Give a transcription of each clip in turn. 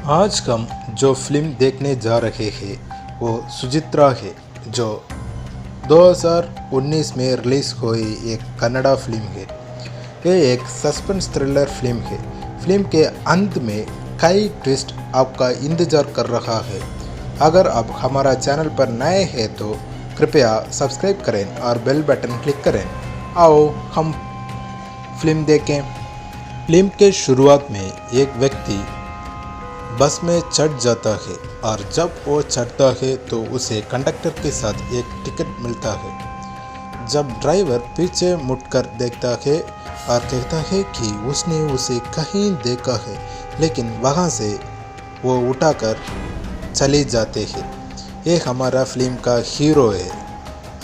आज हम जो फिल्म देखने जा रहे हैं वो सुचित्रा है, जो 2019 में रिलीज़ हुई एक कन्नड़ा फिल्म है। ये एक सस्पेंस थ्रिलर फिल्म है। फिल्म के अंत में कई ट्विस्ट आपका इंतज़ार कर रहा है। अगर आप हमारा चैनल पर नए हैं तो कृपया सब्सक्राइब करें और बेल बटन क्लिक करें। आओ हम फिल्म देखें। फिल्म के शुरुआत में एक व्यक्ति बस में चढ़ जाता है और जब वो चढ़ता है तो उसे कंडक्टर के साथ एक टिकट मिलता है। जब ड्राइवर पीछे मुड़कर देखता है और कहता है कि उसने उसे कहीं देखा है, लेकिन वहाँ से वो उठाकर चले जाते हैं। ये हमारा फिल्म का हीरो है।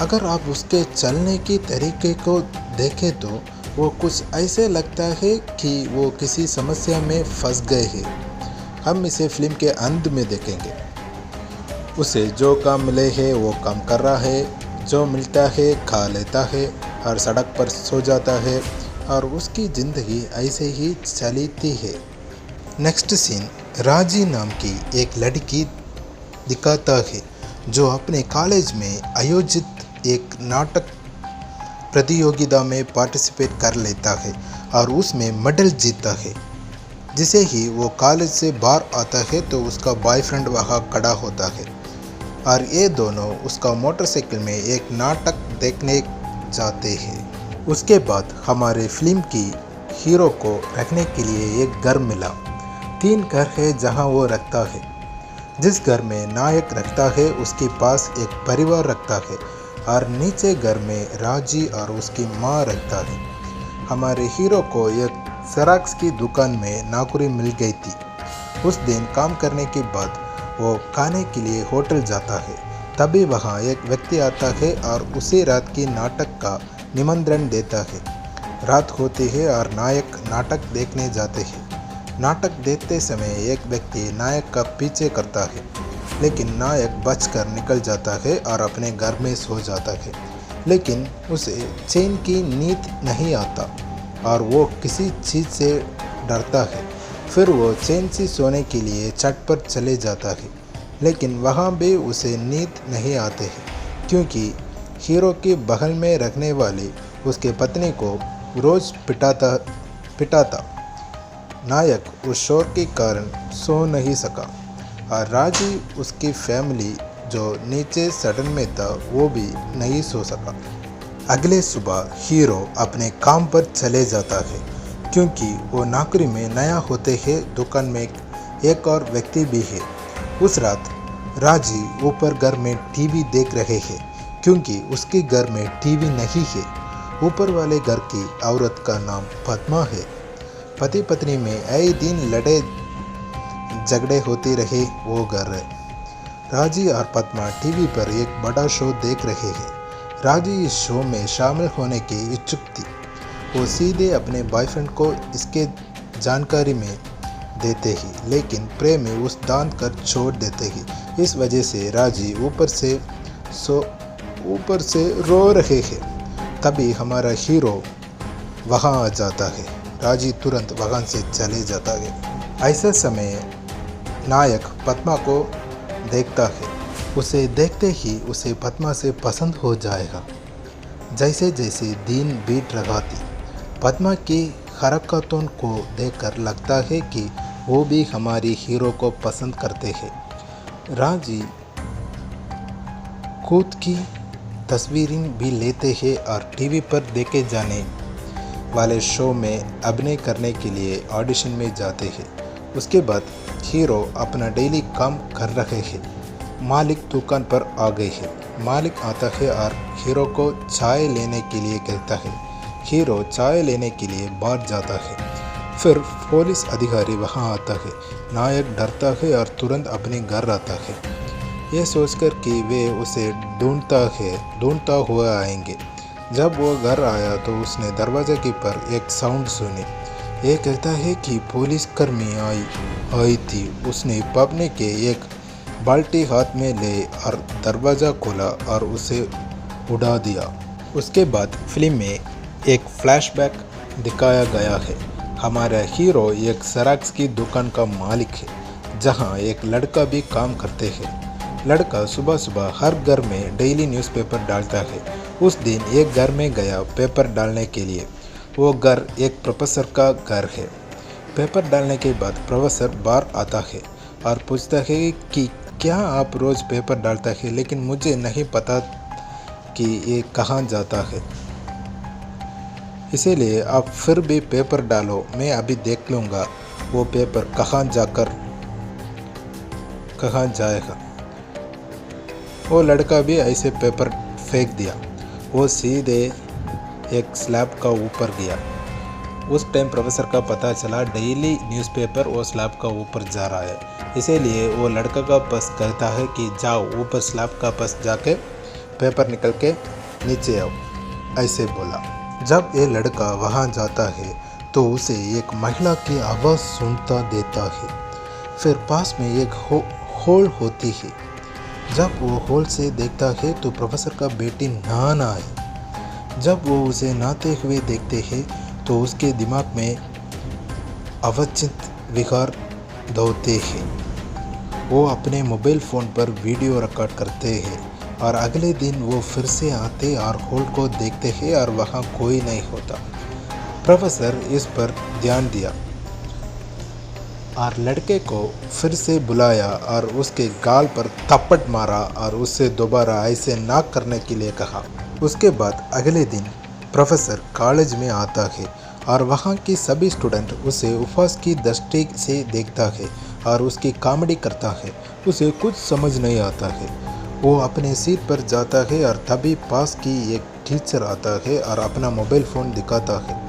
अगर आप उसके चलने की तरीके को देखें तो वो कुछ ऐसे लगता है कि वो किसी समस्या में फंस गए हैं। हम इसे फिल्म के अंत में देखेंगे। उसे जो काम मिले है वो काम कर रहा है, जो मिलता है खा लेता है और सड़क पर सो जाता है और उसकी ज़िंदगी ऐसे ही चलती है। नेक्स्ट सीन राजी नाम की एक लड़की दिखाता है जो अपने कॉलेज में आयोजित एक नाटक प्रतियोगिता में पार्टिसिपेट कर लेता है और उसमें मेडल जीतता है। जिसे ही वो कॉलेज से बाहर आता है तो उसका बॉयफ्रेंड वहाँ खड़ा होता है और ये दोनों उसका मोटरसाइकिल में एक नाटक देखने जाते हैं। उसके बाद हमारे फिल्म की हीरो को रखने के लिए एक घर मिला। 3 घर है जहाँ वो रखता है। जिस घर में नायक रखता है उसके पास एक परिवार रखता है और नीचे घर में राजी और उसकी माँ रखता है। हमारे हीरो को एक जेरॉक्स की दुकान में नौकरी मिल गई थी। उस दिन काम करने के बाद वो खाने के लिए होटल जाता है। तभी वहाँ एक व्यक्ति आता है और उसी रात की नाटक का निमंत्रण देता है। रात होती है और नायक नाटक देखने जाते हैं। नाटक देखते समय एक व्यक्ति नायक का पीछे करता है, लेकिन नायक बचकर निकल जाता है और अपने घर में सो जाता है। लेकिन उसे चैन की नींद नहीं आता और वो किसी चीज़ से डरता है। फिर वो चैन से सोने के लिए छत पर चले जाता है, लेकिन वहाँ भी उसे नींद नहीं आते है, क्योंकि हीरो के बगल में रखने वाली उसके पत्नी को रोज़ पिटाता। नायक उस शोर के कारण सो नहीं सका और राजी उसकी फैमिली जो नीचे सदन में था वो भी नहीं सो सका। अगले सुबह हीरो अपने काम पर चले जाता है, क्योंकि वो नौकरी में नया होते हैं। दुकान में एक और व्यक्ति भी है। उस रात राजी ऊपर घर में टीवी देख रहे हैं, क्योंकि उसके घर में टीवी नहीं है। ऊपर वाले घर की औरत का नाम पद्मा है। पति पत्नी में आए दिन लड़े झगड़े होते रहे वो घर है। राजी और पद्मा टीवी पर एक बड़ा शो देख रहे हैं। राजी इस शो में शामिल होने की इच्छुक थी। वो सीधे अपने बॉयफ्रेंड को इसके जानकारी में देते ही, लेकिन प्रेमी उस दान कर छोड़ देते ही। इस वजह से राजी ऊपर से रो रहे हैं। तभी हमारा हीरो वहाँ आ जाता है। राजी तुरंत वहाँ से चले जाता है। ऐसे समय नायक पद्मा को देखता है। उसे देखते ही उसे पद्मा से पसंद हो जाएगा। जैसे जैसे दिन बीत रहा थी, पद्मा की हरकतों को देखकर लगता है कि वो भी हमारी हीरो को पसंद करते हैं। राजी खुद की तस्वीरें भी लेते हैं और टीवी पर देखे जाने वाले शो में अभिनय करने के लिए ऑडिशन में जाते हैं। उसके बाद हीरो अपना डेली काम कर रहे हैं। मालिक दुकान पर आ गए हैं। मालिक आता है और हीरो को चाय लेने के लिए कहता है। हीरो चाय लेने के लिए बाहर जाता है। फिर पुलिस अधिकारी वहां आता है। नायक डरता है और तुरंत अपने घर आता है, ये सोचकर कि वे उसे ढूंढता हुआ आएंगे। जब वो घर आया तो उसने दरवाजे के पर एक साउंड सुनी। ये कहता है कि पुलिस कर्मी आई थी। उसने पबने के एक बाल्टी हाथ में ले और दरवाज़ा खोला और उसे उड़ा दिया। उसके बाद फिल्म में एक फ्लैशबैक दिखाया गया है। हमारा हीरो एक जेरॉक्स की दुकान का मालिक है। जहां एक लड़का भी काम करते हैं। लड़का सुबह सुबह हर घर में डेली न्यूज़पेपर डालता है। उस दिन एक घर में गया पेपर डालने के लिए। वो घर एक प्रोफेसर का घर है। पेपर डालने के बाद प्रोफेसर बाहर आता है और पूछता है कि क्या आप रोज़ पेपर डालता है, लेकिन मुझे नहीं पता कि ये कहाँ जाता है, इसीलिए आप फिर भी पेपर डालो, मैं अभी देख लूँगा वो पेपर कहाँ जाएगा। वो लड़का भी ऐसे पेपर फेंक दिया। वो सीधे एक स्लैब का ऊपर गया। उस टाइम प्रोफेसर का पता चला डेली न्यूज़पेपर वो स्लैब का ऊपर जा रहा है, इसीलिए वो लड़का का पास कहता है कि जाओ ऊपर स्लैब का पास जाके पेपर निकल के नीचे आओ, ऐसे बोला। जब ये लड़का वहाँ जाता है तो उसे एक महिला की आवाज़ सुनता देता है। फिर पास में एक होल होती है। जब वो होल से देखता है तो प्रोफेसर का बेटी नहाना है। जब वो उसे नहाते हुए देखते हैं तो उसके दिमाग में अवचित विकार दौड़ते हैं। वो अपने मोबाइल फ़ोन पर वीडियो रिकॉर्ड करते हैं और अगले दिन वो फिर से आते और होल को देखते हैं और वहाँ कोई नहीं होता। प्रोफेसर इस पर ध्यान दिया और लड़के को फिर से बुलाया और उसके गाल पर थप्पड़ मारा और उससे दोबारा ऐसे ना करने के लिए कहा। उसके बाद अगले दिन प्रोफेसर कॉलेज में आता है और वहाँ की सभी स्टूडेंट उसे उपहास की दृष्टि से देखता है और उसकी कॉमेडी करता है। उसे कुछ समझ नहीं आता है। वो अपने सीट पर जाता है और तभी पास की एक टीचर आता है और अपना मोबाइल फ़ोन दिखाता है।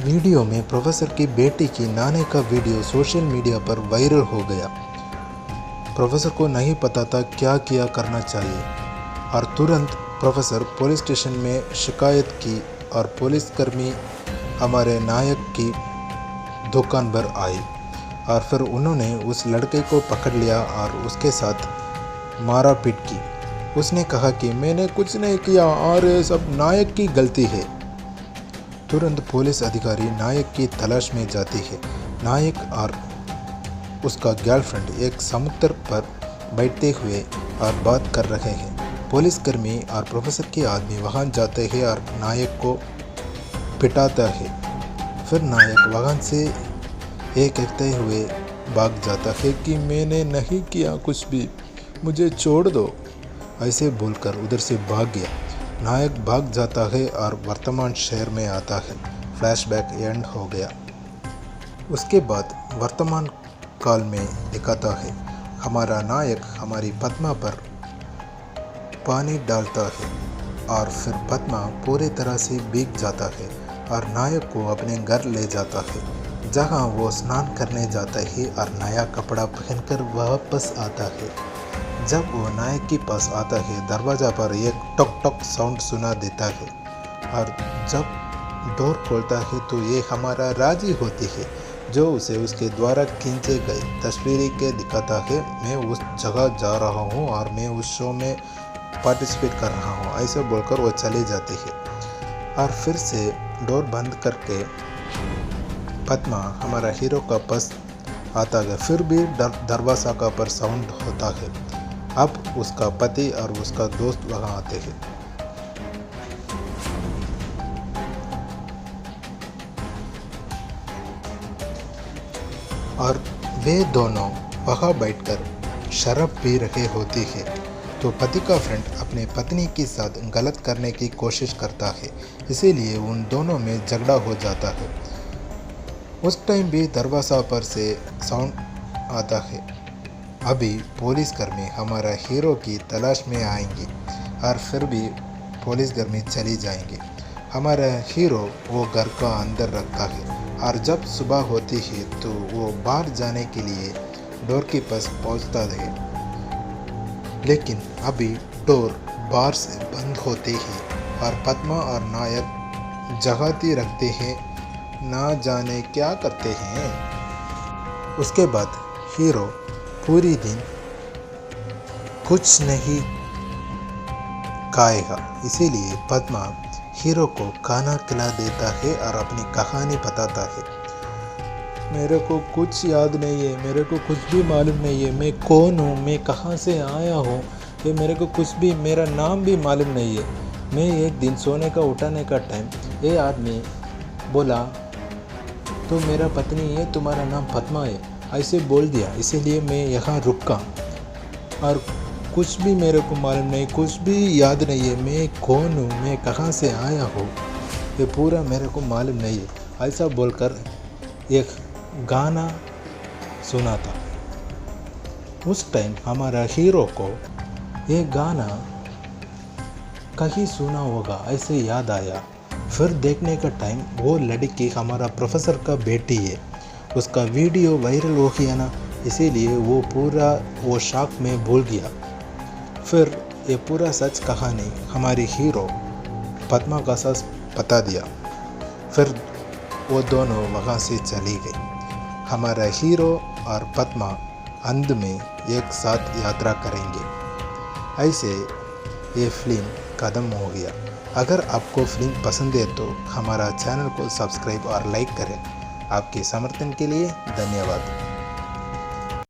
वीडियो में प्रोफेसर की बेटी की नहाने का वीडियो सोशल मीडिया पर वायरल हो गया। प्रोफेसर को नहीं पता था क्या किया करना चाहिए और तुरंत प्रोफेसर पुलिस स्टेशन में शिकायत की और पुलिसकर्मी हमारे नायक की दुकान पर आए और फिर उन्होंने उस लड़के को पकड़ लिया और उसके साथ मारा पीट की। उसने कहा कि मैंने कुछ नहीं किया और ये सब नायक की गलती है। तुरंत पुलिस अधिकारी नायक की तलाश में जाती है। नायक और उसका गर्लफ्रेंड एक समुद्र पर बैठते हुए और बात कर रहे हैं। पुलिसकर्मी और प्रोफेसर के आदमी वहां जाते हैं और नायक को पिटाता है। फिर नायक वहां से एक कहते हुए भाग जाता है कि मैंने नहीं किया कुछ भी, मुझे छोड़ दो, ऐसे बोलकर उधर से भाग गया। नायक भाग जाता है और वर्तमान शहर में आता है। फ्लैशबैक एंड हो गया। उसके बाद वर्तमान काल में दिखाता है हमारा नायक हमारी पद्मा पर पानी डालता है और फिर पद्मा पूरी तरह से भीग जाता है और नायक को अपने घर ले जाता है, जहां वो स्नान करने जाता है और नया कपड़ा पहनकर वापस आता है। जब वो नायक के पास आता है दरवाज़ा पर एक टक टक साउंड सुना देता है और जब डोर खोलता है तो ये हमारा राजी होती है, जो उसे उसके द्वारा खींचे गए तस्वीरें के दिखाता है। मैं उस जगह जा रहा हूँ और मैं उस शो में पार्टिसिपेट कर रहा हूँ, ऐसे बोलकर वो चली जाती है और फिर से डोर बंद करके पद्मा हमारा हीरो का पास आता है। फिर भी दरवाज़ा का पर साउंड होता है। अब उसका पति और उसका दोस्त वहां आते हैं। और वे दोनों वहां बैठकर शराब पी रहे होते हैं तो पति का फ्रेंड अपने पत्नी के साथ गलत करने की कोशिश करता है, इसीलिए उन दोनों में झगड़ा हो जाता है। उस टाइम भी दरवाज़ा पर से साउंड आता है। अभी पुलिसकर्मी हमारा हीरो की तलाश में आएंगे और फिर भी पुलिसकर्मी चली जाएंगे। हमारा हीरो वो घर का अंदर रखता है और जब सुबह होती है तो वो बाहर जाने के लिए डोर के पास पहुंचता है, लेकिन अभी डोर बाहर से बंद होते हैं और पद्मा और नायक जगाती रखते हैं, ना जाने क्या करते हैं। उसके बाद हीरो पूरी दिन कुछ नहीं खाएगा, इसीलिए पद्मा हीरो को खाना खिला देता है और अपनी कहानी बताता है। मेरे को कुछ याद नहीं है, मेरे को कुछ भी मालूम नहीं है, मैं कौन हूँ, मैं कहाँ से आया हूँ, ये मेरे को कुछ भी, मेरा नाम भी मालूम नहीं है। मैं एक दिन सोने का उठाने का टाइम ये आदमी बोला तो मेरा पत्नी है, तुम्हारा नाम पद्मा है, ऐसे बोल दिया, इसीलिए मैं यहाँ रुका और कुछ भी मेरे को मालूम नहीं, कुछ भी याद नहीं है, मैं कौन हूँ, मैं कहाँ से आया हूँ, ये पूरा मेरे को मालूम नहीं है। ऐसा बोलकर एक गाना सुना था। उस टाइम हमारा हीरो को ये गाना कहीं सुना होगा ऐसे याद आया। फिर देखने का टाइम वो लड़की हमारा प्रोफेसर का बेटी है, उसका वीडियो वायरल हो गया ना, इसीलिए वो पूरा वो शॉक में भूल गया। फिर ये पूरा सच कहानी हमारी हीरो पद्मा का सच बता दिया। फिर वो दोनों वहाँ से चली गई। हमारा हीरो और पद्मा अंत में एक साथ यात्रा करेंगे। ऐसे ये फिल्म ख़त्म हो गया। अगर आपको फिल्म पसंद है तो हमारा चैनल को सब्सक्राइब और लाइक करें। आपके समर्थन के लिए धन्यवाद।